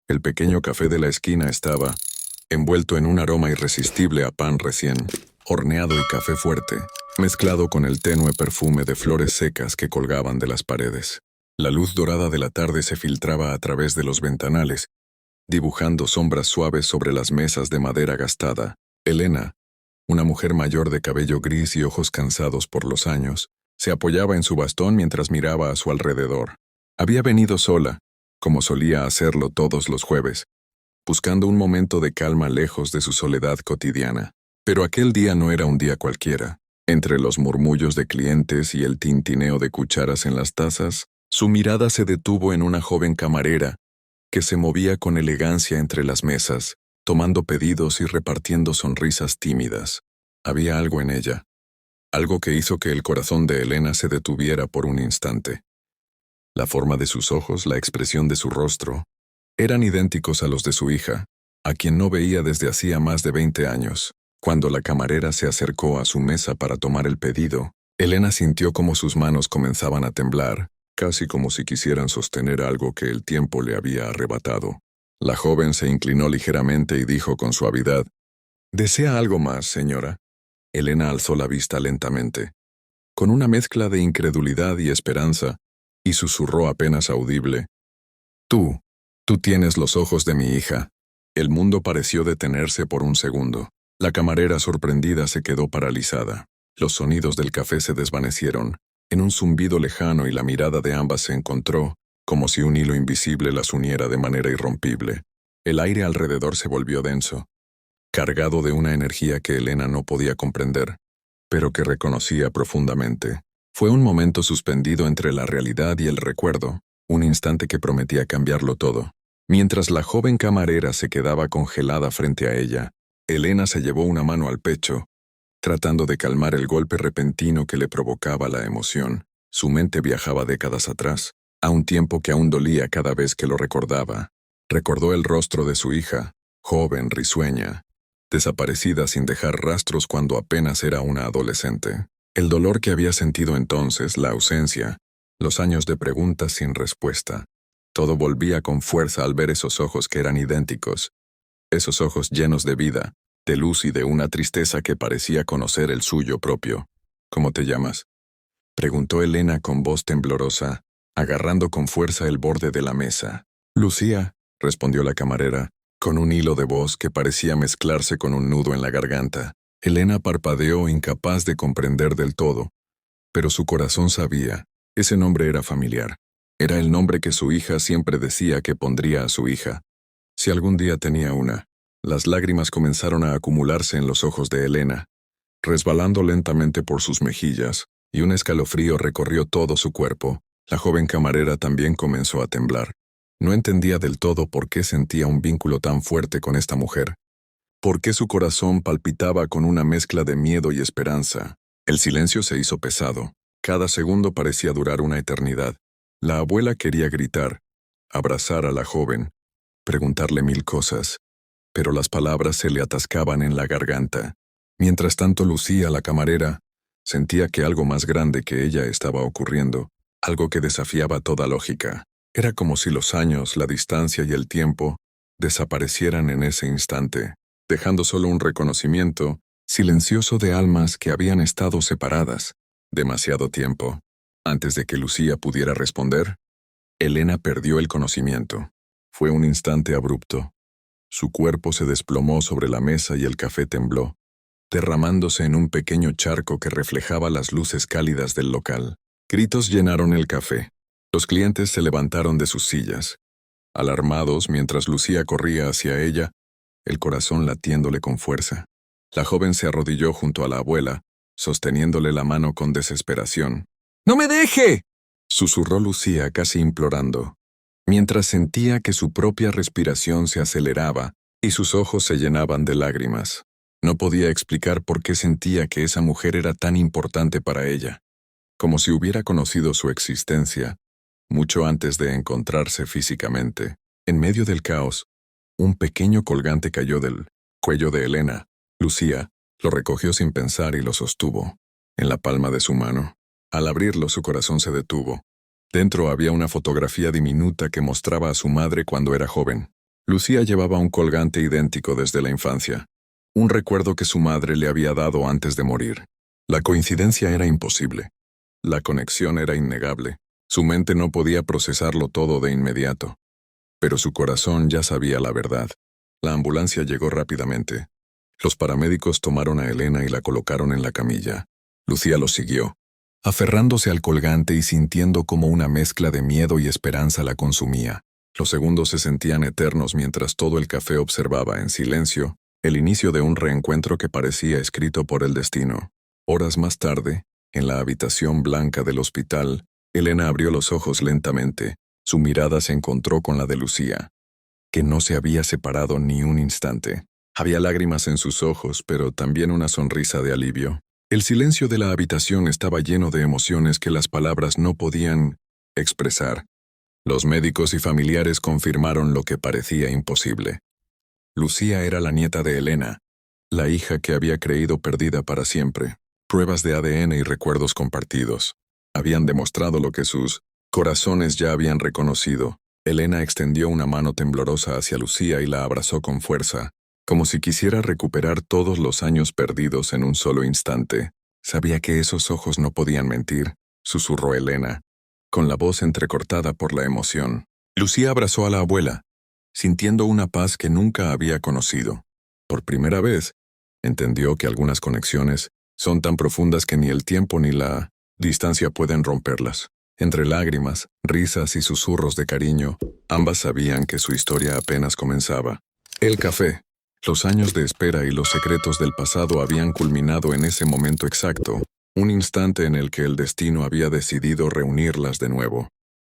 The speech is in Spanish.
El pequeño café de la esquina estaba envuelto en un aroma irresistible a pan recién horneado y café fuerte, mezclado con el tenue perfume de flores secas que colgaban de las paredes. La luz dorada de la tarde se filtraba a través de los ventanales, dibujando sombras suaves sobre las mesas de madera gastada. Elena, una mujer mayor de cabello gris y ojos cansados por los años, se apoyaba en su bastón mientras miraba a su alrededor. Había venido sola, como solía hacerlo todos los jueves, buscando un momento de calma lejos de su soledad cotidiana. Pero aquel día no era un día cualquiera. Entre los murmullos de clientes y el tintineo de cucharas en las tazas, su mirada se detuvo en una joven camarera que se movía con elegancia entre las mesas, tomando pedidos y repartiendo sonrisas tímidas. Había algo en ella, algo que hizo que el corazón de Elena se detuviera por un instante. La forma de sus ojos, la expresión de su rostro, eran idénticos a los de su hija, a quien no veía desde hacía más de 20 años. Cuando la camarera se acercó a su mesa para tomar el pedido, Elena sintió como sus manos comenzaban a temblar, casi como si quisieran sostener algo que el tiempo le había arrebatado. La joven se inclinó ligeramente y dijo con suavidad: «¿Desea algo más, señora?». Elena alzó la vista lentamente, con una mezcla de incredulidad y esperanza, y susurró apenas audible: Tú tienes los ojos de mi hija». El mundo pareció detenerse por un segundo. La camarera sorprendida se quedó paralizada. Los sonidos del café se desvanecieron en un zumbido lejano y la mirada de ambas se encontró, como si un hilo invisible las uniera de manera irrompible. El aire alrededor se volvió denso, cargado de una energía que Elena no podía comprender, pero que reconocía profundamente. Fue un momento suspendido entre la realidad y el recuerdo, un instante que prometía cambiarlo todo. Mientras la joven camarera se quedaba congelada frente a ella, Elena se llevó una mano al pecho, tratando de calmar el golpe repentino que le provocaba la emoción. Su mente viajaba décadas atrás, a un tiempo que aún dolía cada vez que lo recordaba. Recordó el rostro de su hija, joven, risueña, desaparecida sin dejar rastros cuando apenas era una adolescente. El dolor que había sentido entonces, la ausencia, los años de preguntas sin respuesta. Todo volvía con fuerza al ver esos ojos que eran idénticos, esos ojos llenos de vida, de luz y de una tristeza que parecía conocer el suyo propio. «¿Cómo te llamas?», preguntó Elena con voz temblorosa, agarrando con fuerza el borde de la mesa. «Lucía», respondió la camarera, con un hilo de voz que parecía mezclarse con un nudo en la garganta. Elena parpadeó, incapaz de comprender del todo, pero su corazón sabía. Ese nombre era familiar. Era el nombre que su hija siempre decía que pondría a su hija, si algún día tenía una. Las lágrimas comenzaron a acumularse en los ojos de Elena, resbalando lentamente por sus mejillas, y un escalofrío recorrió todo su cuerpo. La joven camarera también comenzó a temblar. No entendía del todo por qué sentía un vínculo tan fuerte con esta mujer. Por qué su corazón palpitaba con una mezcla de miedo y esperanza. El silencio se hizo pesado. Cada segundo parecía durar una eternidad. La abuela quería gritar, abrazar a la joven, preguntarle 1000 cosas, pero las palabras se le atascaban en la garganta. Mientras tanto, Lucía, la camarera, sentía que algo más grande que ella estaba ocurriendo, algo que desafiaba toda lógica. Era como si los años, la distancia y el tiempo desaparecieran en ese instante, dejando solo un reconocimiento silencioso de almas que habían estado separadas demasiado tiempo. Antes de que Lucía pudiera responder, Elena perdió el conocimiento. Fue un instante abrupto. Su cuerpo se desplomó sobre la mesa y el café tembló, derramándose en un pequeño charco que reflejaba las luces cálidas del local. Gritos llenaron el café. Los clientes se levantaron de sus sillas, alarmados mientras Lucía corría hacia ella, el corazón latiéndole con fuerza. La joven se arrodilló junto a la abuela, sosteniéndole la mano con desesperación. «¡No me deje!», susurró Lucía casi implorando, mientras sentía que su propia respiración se aceleraba y sus ojos se llenaban de lágrimas. No podía explicar por qué sentía que esa mujer era tan importante para ella, como si hubiera conocido su existencia mucho antes de encontrarse físicamente. En medio del caos, un pequeño colgante cayó del cuello de Elena. Lucía lo recogió sin pensar y lo sostuvo en la palma de su mano. Al abrirlo, su corazón se detuvo. Dentro había una fotografía diminuta que mostraba a su madre cuando era joven. Lucía llevaba un colgante idéntico desde la infancia, un recuerdo que su madre le había dado antes de morir. La coincidencia era imposible. La conexión era innegable. Su mente no podía procesarlo todo de inmediato. Pero su corazón ya sabía la verdad. La ambulancia llegó rápidamente. Los paramédicos tomaron a Elena y la colocaron en la camilla. Lucía los siguió, aferrándose al colgante y sintiendo como una mezcla de miedo y esperanza la consumía. Los segundos se sentían eternos mientras todo el café observaba en silencio el inicio de un reencuentro que parecía escrito por el destino. Horas más tarde, en la habitación blanca del hospital, Elena abrió los ojos lentamente. Su mirada se encontró con la de Lucía, que no se había separado ni un instante. Había lágrimas en sus ojos, pero también una sonrisa de alivio. El silencio de la habitación estaba lleno de emociones que las palabras no podían expresar. Los médicos y familiares confirmaron lo que parecía imposible. Lucía era la nieta de Elena, la hija que había creído perdida para siempre. Pruebas de ADN y recuerdos compartidos habían demostrado lo que sus corazones ya habían reconocido. Elena extendió una mano temblorosa hacia Lucía y la abrazó con fuerza, como si quisiera recuperar todos los años perdidos en un solo instante. Sabía que esos ojos no podían mentir, susurró Elena, con la voz entrecortada por la emoción. Lucía abrazó a la abuela, sintiendo una paz que nunca había conocido. Por primera vez, entendió que algunas conexiones son tan profundas que ni el tiempo ni la distancia pueden romperlas. Entre lágrimas, risas y susurros de cariño, ambas sabían que su historia apenas comenzaba. El café, los años de espera y los secretos del pasado habían culminado en ese momento exacto, un instante en el que el destino había decidido reunirlas de nuevo.